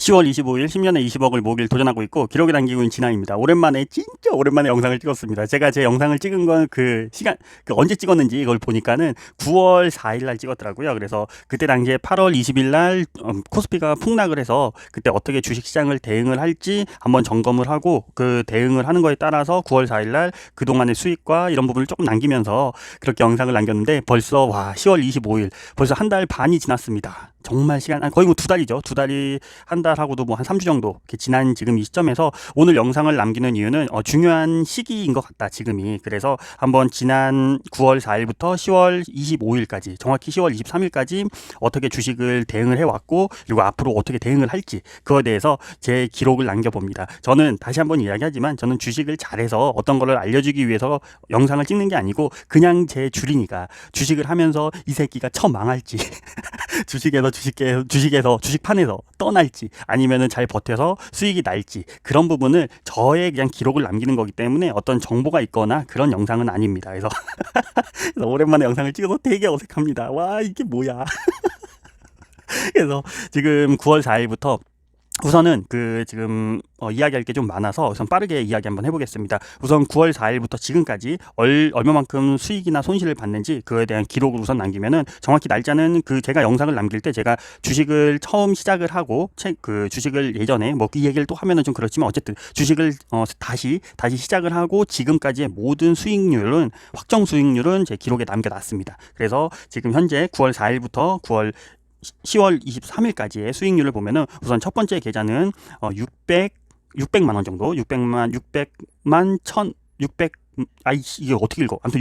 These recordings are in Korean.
10월 25일 10년에 20억을 모으길 도전하고 있고 기록에 남기고 있는 진아입니다. 오랜만에 진짜 오랜만에 영상을 찍었습니다. 제가 제 영상을 찍은 건 그 시간 언제 찍었는지 이걸 보니까는 9월 4일 날 찍었더라고요. 그래서 그때 당시에 8월 20일 날 코스피가 폭락을 해서 그때 어떻게 주식 시장을 대응을 할지 한번 점검을 하고 그 대응을 하는 거에 따라서 9월 4일 날 그동안의 수익과 이런 부분을 조금 남기면서 그렇게 영상을 남겼는데 벌써 10월 25일 벌써 한 달 반이 지났습니다. 정말 시간 거의 뭐 두 달이죠. 두 달이 한 달하고도 뭐 한 3주 정도 이렇게 지난 지금 이 시점에서 오늘 영상을 남기는 이유는 중요한 시기인 것 같다 지금이. 그래서 한번 지난 9월 4일부터 10월 25일까지 정확히 10월 23일까지 어떻게 주식을 대응을 해왔고 그리고 앞으로 어떻게 대응을 할지 그거에 대해서 제 기록을 남겨봅니다. 저는 다시 한번 이야기하지만 저는 주식을 잘해서 어떤 거를 알려주기 위해서 영상을 찍는 게 아니고 그냥 제 주린이가 주식을 하면서 이 새끼가 처망할지 주식판에서 떠날지 아니면은 잘 버텨서 수익이 날지 그런 부분을 저의 그냥 기록을 남기는 거기 때문에 어떤 정보가 있거나 그런 영상은 아닙니다. 그래서 오랜만에 영상을 찍어서 되게 어색합니다. 와 이게 뭐야. 그래서 지금 9월 4일부터 우선은 그 지금 이야기할 게 좀 많아서 우선 빠르게 이야기 한번 해보겠습니다. 우선 9월 4일부터 지금까지 얼마만큼 수익이나 손실을 봤는지 그거에 대한 기록을 우선 남기면은 정확히 날짜는 그 제가 영상을 남길 때 제가 주식을 처음 시작을 하고 그 주식을 예전에 뭐 이 얘기를 또 하면은 좀 그렇지만 어쨌든 주식을 다시 시작을 하고 지금까지의 모든 수익률은 확정 수익률은 제 기록에 남겨놨습니다. 그래서 지금 현재 9월 4일부터 10월 23일까지의 수익률을 보면은 우선 첫 번째 계좌는 600만 원 정도, 600만 이게 어떻게 읽어? 아무튼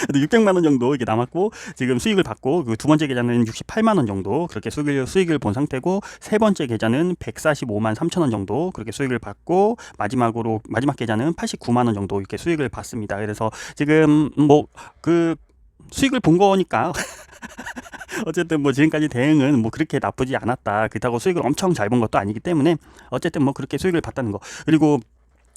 600만 원 정도 이게 남았고 지금 수익을 받고 그 두 번째 계좌는 68만 원 정도 그렇게 수익을 본 상태고 세 번째 계좌는 145만 3천 원 정도 그렇게 수익을 받고 마지막 계좌는 89만 원 정도 이렇게 수익을 받습니다. 그래서 지금 뭐 그 수익을 본 거니까 어쨌든 뭐 지금까지 대응은 뭐 그렇게 나쁘지 않았다. 그렇다고 수익을 엄청 잘 본 것도 아니기 때문에 어쨌든 뭐 그렇게 수익을 봤다는 거. 그리고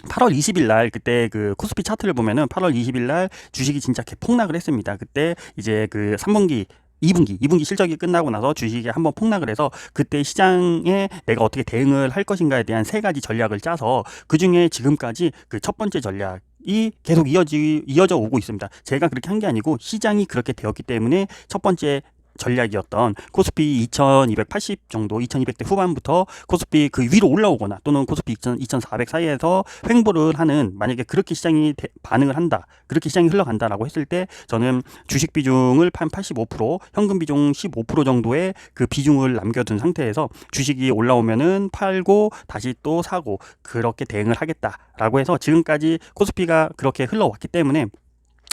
8월 20일 날 그때 그 코스피 차트를 보면은 8월 20일 날 주식이 진짜 폭락을 했습니다. 그때 이제 그 3분기 2분기 실적이 끝나고 나서 주식이 한번 폭락을 해서 그때 시장에 내가 어떻게 대응을 할 것인가에 대한 세 가지 전략을 짜서 그중에 지금까지 그 첫 번째 전략이 계속 이어져 오고 있습니다. 제가 그렇게 한 게 아니고 시장이 그렇게 되었기 때문에 첫 번째 전략이었던 코스피 2280 정도 2200대 후반부터 코스피 그 위로 올라오거나 또는 코스피 2400 사이에서 횡보를 하는 만약에 그렇게 시장이 반응을 한다 그렇게 시장이 흘러간다라고 했을 때 저는 주식 비중을 한 85% 현금 비중 15% 정도의 그 비중을 남겨둔 상태에서 주식이 올라오면은 팔고 다시 또 사고 그렇게 대응을 하겠다라고 해서 지금까지 코스피가 그렇게 흘러왔기 때문에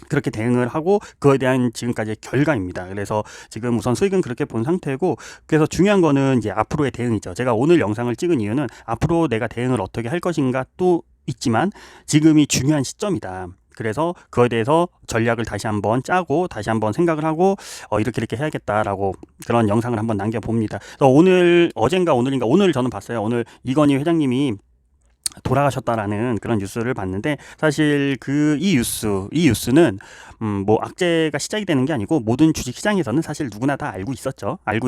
그렇게 대응을 하고 그거에 대한 지금까지의 결과입니다. 그래서 지금 우선 수익은 그렇게 본 상태고 그래서 중요한 거는 이제 앞으로의 대응이죠. 제가 오늘 영상을 찍은 이유는 앞으로 내가 대응을 어떻게 할 것인가 또 있지만 지금이 중요한 시점이다. 그래서 그거에 대해서 전략을 다시 한번 짜고 다시 한번 생각을 하고 이렇게 해야겠다라고 그런 영상을 한번 남겨봅니다. 그래서 오늘 오늘 저는 봤어요. 오늘 이건희 회장님이 돌아가셨다라는 그런 뉴스를 봤는데 사실 이 뉴스는 뭐 악재가 시작이 되는 게 아니고 모든 주식 시장에서는 사실 누구나 다 알고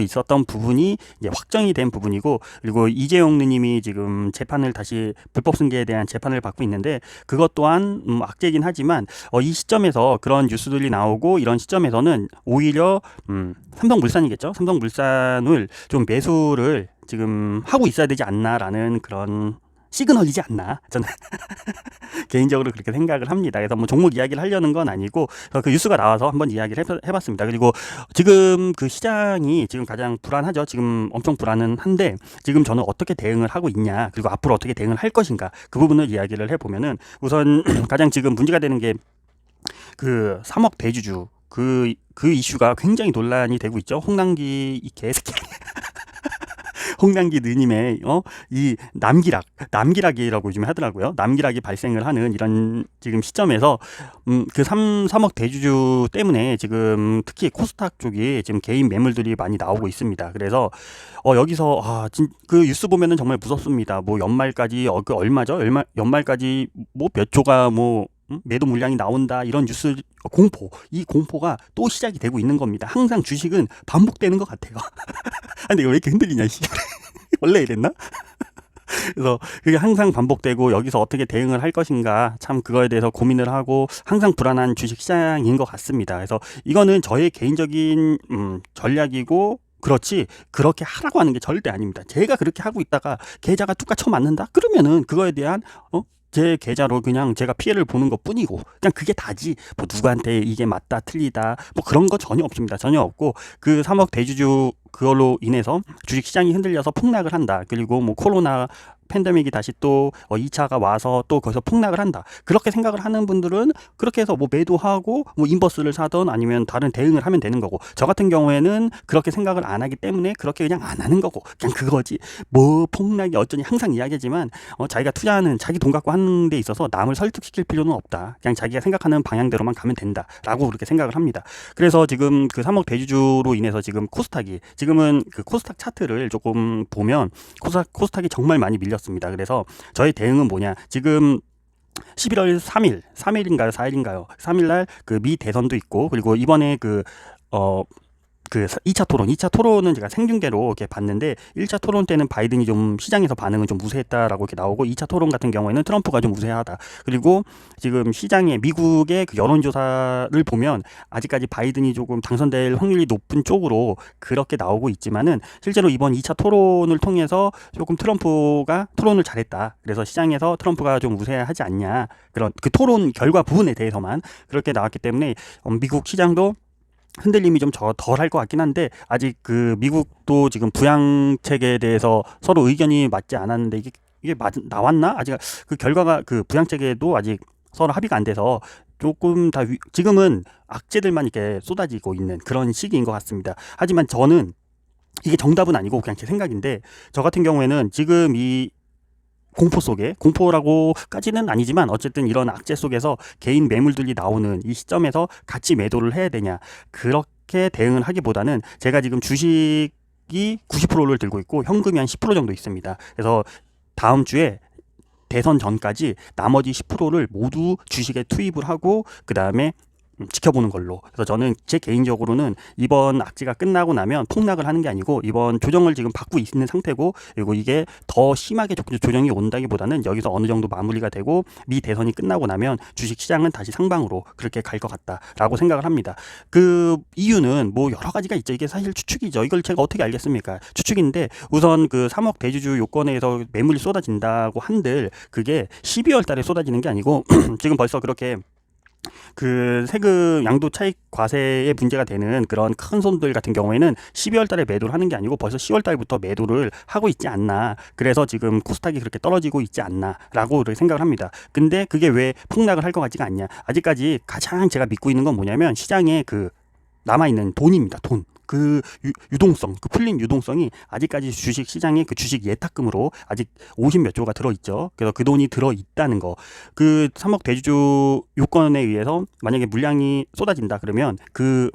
있었던 부분이 이제 확정이 된 부분이고 그리고 이재용 누님이 지금 재판을 다시 불법 승계에 대한 재판을 받고 있는데 그것 또한 악재이긴 하지만 이 시점에서 그런 뉴스들이 나오고 이런 시점에서는 오히려 삼성물산이겠죠. 삼성물산을 좀 매수를 지금 하고 있어야 되지 않나라는 그런 시그널이지 않나 저는 개인적으로 그렇게 생각을 합니다. 그래서 뭐 종목 이야기를 하려는 건 아니고 그 뉴스가 나와서 한번 이야기를 해봤습니다. 그리고 지금 그 시장이 지금 가장 불안하죠. 지금 엄청 불안은 한데 지금 저는 어떻게 대응을 하고 있냐 그리고 앞으로 어떻게 대응을 할 것인가 그 부분을 이야기를 해보면은 우선 가장 지금 문제가 되는 게 그 3억 대주주 그 이슈가 굉장히 논란이 되고 있죠. 홍남기 이 개새끼 홍남기 느님의 이 남기락이라고 요즘 하더라고요. 남기락이 발생을 하는 이런 지금 시점에서 그 3억 대주주 때문에 지금 특히 코스닥 쪽이 지금 개인 매물들이 많이 나오고 있습니다. 그래서 여기서 그 뉴스 보면은 정말 무섭습니다. 뭐 연말까지 그 얼마죠? 연말까지 뭐 몇 조가 뭐 매도 물량이 나온다 이런 뉴스 이 공포가 또 시작이 되고 있는 겁니다. 항상 주식은 반복되는 것 같아요. 근데 이거 왜 이렇게 흔들리냐 씨. 원래 이랬나? 그래서 그게 항상 반복되고 여기서 어떻게 대응을 할 것인가 참 그거에 대해서 고민을 하고 항상 불안한 주식 시장인 것 같습니다. 그래서 이거는 저의 개인적인 전략이고 그렇지 그렇게 하라고 하는 게 절대 아닙니다. 제가 그렇게 하고 있다가 계좌가 뚝 까쳐 맞는다? 그러면은 그거에 대한 제 계좌로 그냥 제가 피해를 보는 것 뿐이고 그냥 그게 다지 뭐 누구한테 이게 맞다 틀리다 뭐 그런 거 전혀 없습니다. 전혀 없고 그 3억 대주주 그걸로 인해서 주식 시장이 흔들려서 폭락을 한다. 그리고 뭐 코로나 팬데믹이 다시 또 2차가 와서 또 거기서 폭락을 한다. 그렇게 생각을 하는 분들은 그렇게 해서 뭐 매도하고 뭐 인버스를 사던 아니면 다른 대응을 하면 되는 거고 저 같은 경우에는 그렇게 생각을 안 하기 때문에 그렇게 그냥 안 하는 거고 그냥 그거지. 뭐 폭락이 어쩌니 항상 이야기하지만 자기가 투자하는 자기 돈 갖고 하는 데 있어서 남을 설득시킬 필요는 없다. 그냥 자기가 생각하는 방향대로만 가면 된다라고 그렇게 생각을 합니다. 그래서 지금 그 3억 대주주로 인해서 지금 코스닥이 지금은 그 코스닥 차트를 조금 보면 코스닥이 정말 많이 밀렸습니다. 그래서 저의 대응은 뭐냐? 지금 11월 3일인가요? 4일인가요? 3일 날 그 미 대선도 있고 그리고 이번에 그 2차 토론은 제가 생중계로 이렇게 봤는데 1차 토론 때는 바이든이 좀 시장에서 반응은 좀 우세했다라고 이렇게 나오고 2차 토론 같은 경우에는 트럼프가 좀 우세하다. 그리고 지금 시장의 미국의 그 여론조사를 보면 아직까지 바이든이 조금 당선될 확률이 높은 쪽으로 그렇게 나오고 있지만은 실제로 이번 2차 토론을 통해서 조금 트럼프가 토론을 잘했다. 그래서 시장에서 트럼프가 좀 우세하지 않냐. 그런 그 토론 결과 부분에 대해서만 그렇게 나왔기 때문에 미국 시장도 흔들림이 좀 덜 할 것 같긴 한데 아직 그 미국도 지금 부양책에 대해서 서로 의견이 맞지 않았는데 이게 나왔나? 아직 그 결과가 그 부양책에도 아직 서로 합의가 안 돼서 조금 다 지금은 악재들만 이렇게 쏟아지고 있는 그런 시기인 것 같습니다. 하지만 저는 이게 정답은 아니고 그냥 제 생각인데 저 같은 경우에는 지금 이 공포 속에 공포라고까지는 아니지만 어쨌든 이런 악재 속에서 개인 매물들이 나오는 이 시점에서 같이 매도를 해야 되냐 그렇게 대응을 하기보다는 제가 지금 주식이 90%를 들고 있고 현금이 한 10% 정도 있습니다. 그래서 다음 주에 대선 전까지 나머지 10%를 모두 주식에 투입을 하고 그 다음에 지켜보는 걸로. 그래서 저는 제 개인적으로는 이번 악재가 끝나고 나면 폭락을 하는 게 아니고 이번 조정을 지금 받고 있는 상태고 그리고 이게 더 심하게 조정이 온다기보다는 여기서 어느 정도 마무리가 되고 미 대선이 끝나고 나면 주식 시장은 다시 상방으로 그렇게 갈 것 같다라고 생각을 합니다. 그 이유는 뭐 여러 가지가 있죠. 이게 사실 추측이죠. 이걸 제가 어떻게 알겠습니까? 추측인데 우선 그 3억 대주주 요건에서 매물이 쏟아진다고 한들 그게 12월 달에 쏟아지는 게 아니고 지금 벌써 그렇게 그 세금 양도 차익 과세에 문제가 되는 그런 큰 손들 같은 경우에는 12월 달에 매도를 하는 게 아니고 벌써 10월 달부터 매도를 하고 있지 않나. 그래서 지금 코스닥이 그렇게 떨어지고 있지 않나라고 생각을 합니다. 근데 그게 왜 폭락을 할 것 같지가 않냐. 아직까지 가장 제가 믿고 있는 건 뭐냐면 시장에 그 남아있는 돈입니다. 돈. 그 유동성, 그 풀린 유동성이 아직까지 주식 시장에 그 주식 예탁금으로 아직 50 몇 조가 들어있죠. 그래서 그 돈이 들어있다는 거. 그 3억 대주주 요건에 의해서 만약에 물량이 쏟아진다 그러면 그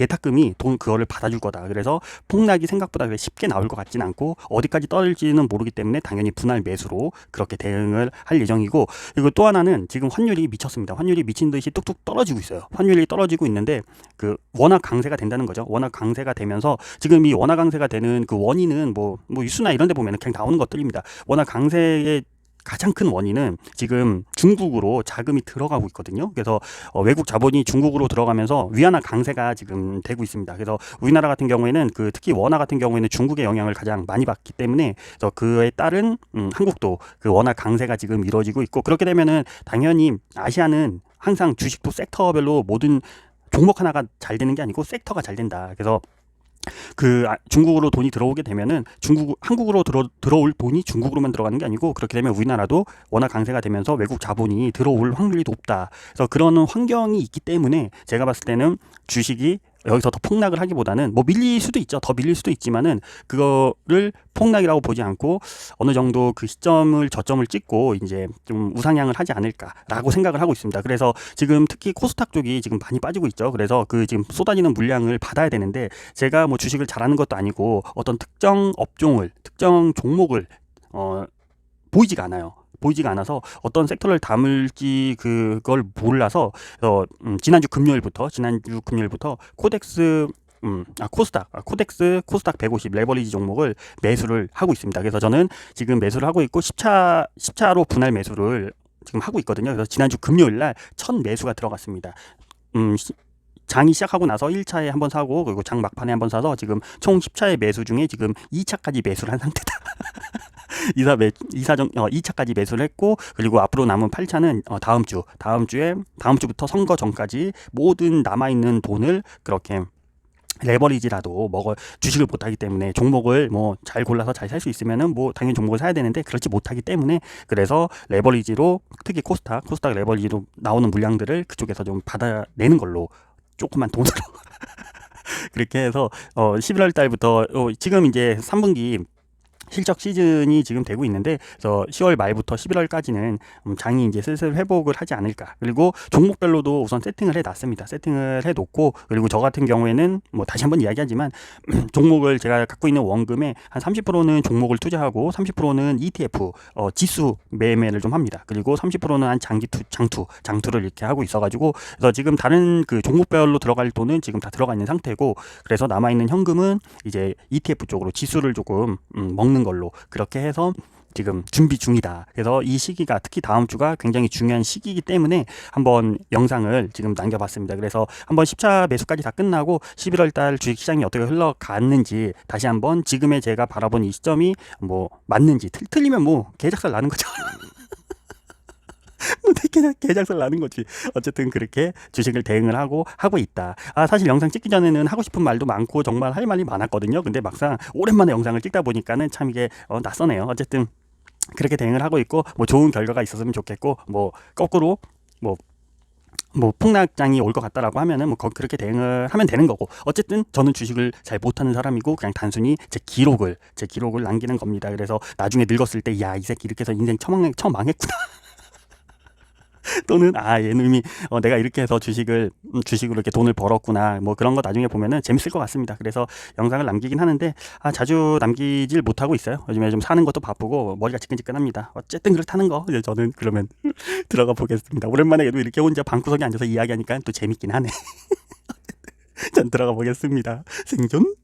예탁금이 돈 그거를 받아줄 거다. 그래서 폭락이 생각보다 쉽게 나올 것 같지는 않고 어디까지 떨어질지는 모르기 때문에 당연히 분할 매수로 그렇게 대응을 할 예정이고 그리고 또 하나는 지금 환율이 미쳤습니다. 환율이 미친 듯이 뚝뚝 떨어지고 있어요. 환율이 떨어지고 있는데 그 워낙 강세가 된다는 거죠. 워낙 강세가 되면서 지금 이 워낙 강세가 되는 그 원인은 뭐 뉴스나 이런 데 보면 그냥 나오는 것들입니다. 워낙 강세의 가장 큰 원인은 지금 중국으로 자금이 들어가고 있거든요. 그래서 외국 자본이 중국으로 들어가면서 위안화 강세가 지금 되고 있습니다. 그래서 우리나라 같은 경우에는 그 특히 원화 같은 경우에는 중국의 영향을 가장 많이 받기 때문에 그래서 그에 따른 한국도 그 원화 강세가 지금 이루어지고 있고 그렇게 되면은 당연히 아시아는 항상 주식도 섹터별로 모든 종목 하나가 잘 되는 게 아니고 섹터가 잘 된다. 그래서 그 중국으로 돈이 들어오게 되면은 한국으로 들어올 돈이 중국으로만 들어가는 게 아니고 그렇게 되면 우리나라도 워낙 강세가 되면서 외국 자본이 들어올 확률이 높다. 그래서 그런 환경이 있기 때문에 제가 봤을 때는 주식이 여기서 더 폭락을 하기보다는 뭐 밀릴 수도 있죠. 더 밀릴 수도 있지만은 그거를 폭락이라고 보지 않고 어느 정도 그 저점을 찍고 이제 좀 우상향을 하지 않을까라고 생각을 하고 있습니다. 그래서 지금 특히 코스닥 쪽이 지금 많이 빠지고 있죠. 그래서 그 지금 쏟아지는 물량을 받아야 되는데 제가 뭐 주식을 잘하는 것도 아니고 어떤 특정 업종을 특정 종목을 보이지가 않아요. 보이지가 않아서 어떤 섹터를 담을지 그걸 몰라서 지난주 금요일부터 코덱스 코덱스 코스닥 150 레버리지 종목을 매수를 하고 있습니다. 그래서 저는 지금 매수를 하고 있고 10차로 분할 매수를 지금 하고 있거든요. 그래서 지난주 금요일 날 첫 매수가 들어갔습니다. 장이 시작하고 나서 1차에 한번 사고 그리고 장 막판에 한번 사서 지금 총 10차의 매수 중에 지금 2차까지 매수를 한 상태다. 2차까지 매수를 했고 그리고 앞으로 남은 8차는 다음 주부터 선거 전까지 모든 남아있는 돈을 그렇게 레버리지라도 주식을 못하기 때문에 종목을 뭐 잘 골라서 잘 살 수 있으면은 뭐 당연히 종목을 사야 되는데 그렇지 못하기 때문에 그래서 레버리지로 특히 코스닥 레버리지로 나오는 물량들을 그쪽에서 좀 받아내는 걸로 조그만 돈으로 그렇게 해서 11월 달부터 지금 이제 3분기 실적 시즌이 지금 되고 있는데 그래서 10월 말부터 11월까지는 장이 이제 슬슬 회복을 하지 않을까. 그리고 종목별로도 우선 세팅을 해놨습니다. 세팅을 해놓고 그리고 저 같은 경우에는 뭐 다시 한번 이야기하지만 종목을 제가 갖고 있는 원금의 한 30%는 종목을 투자하고 30%는 ETF 지수 매매를 좀 합니다. 그리고 30%는 한 장투를 이렇게 하고 있어가지고 그래서 지금 다른 그 종목별로 들어갈 돈은 지금 다 들어가 있는 상태고 그래서 남아 있는 현금은 이제 ETF 쪽으로 지수를 조금 먹는 걸로 그렇게 해서 지금 준비 중이다. 그래서 이 시기가 특히 다음 주가 굉장히 중요한 시기이기 때문에 한번 영상을 지금 남겨봤습니다. 그래서 한번 10차 매수까지 다 끝나고 11월 달 주식시장이 어떻게 흘러갔는지 다시 한번 지금의 제가 바라본 이 시점이 뭐 맞는지 틀리면 뭐 개작살 나는 거죠. 개작살 나는 거지. 어쨌든 그렇게 주식을 대응을 하고 있다. 사실 영상 찍기 전에는 하고 싶은 말도 많고 정말 할 말이 많았거든요. 근데 막상 오랜만에 영상을 찍다 보니까는 참 이게 낯서네요. 어쨌든 그렇게 대응을 하고 있고 뭐 좋은 결과가 있었으면 좋겠고 뭐 거꾸로 뭐 폭락장이 올 것 같다라고 하면은 뭐 그렇게 대응을 하면 되는 거고 어쨌든 저는 주식을 잘 못하는 사람이고 그냥 단순히 제 기록을 남기는 겁니다. 그래서 나중에 늙었을 때 야 이 새끼 이렇게 해서 인생 처음 망했구나. 또는 얘는 이미 내가 이렇게 해서 주식으로 이렇게 돈을 벌었구나 뭐 그런 거 나중에 보면은 재밌을 것 같습니다. 그래서 영상을 남기긴 하는데 자주 남기질 못하고 있어요. 요즘에 좀 사는 것도 바쁘고 머리가 지끈지끈합니다. 어쨌든 그렇다는 거 이제 저는 그러면 들어가 보겠습니다. 오랜만에 이렇게 혼자 방구석에 앉아서 이야기하니까 또 재밌긴 하네. 전 들어가 보겠습니다. 생존.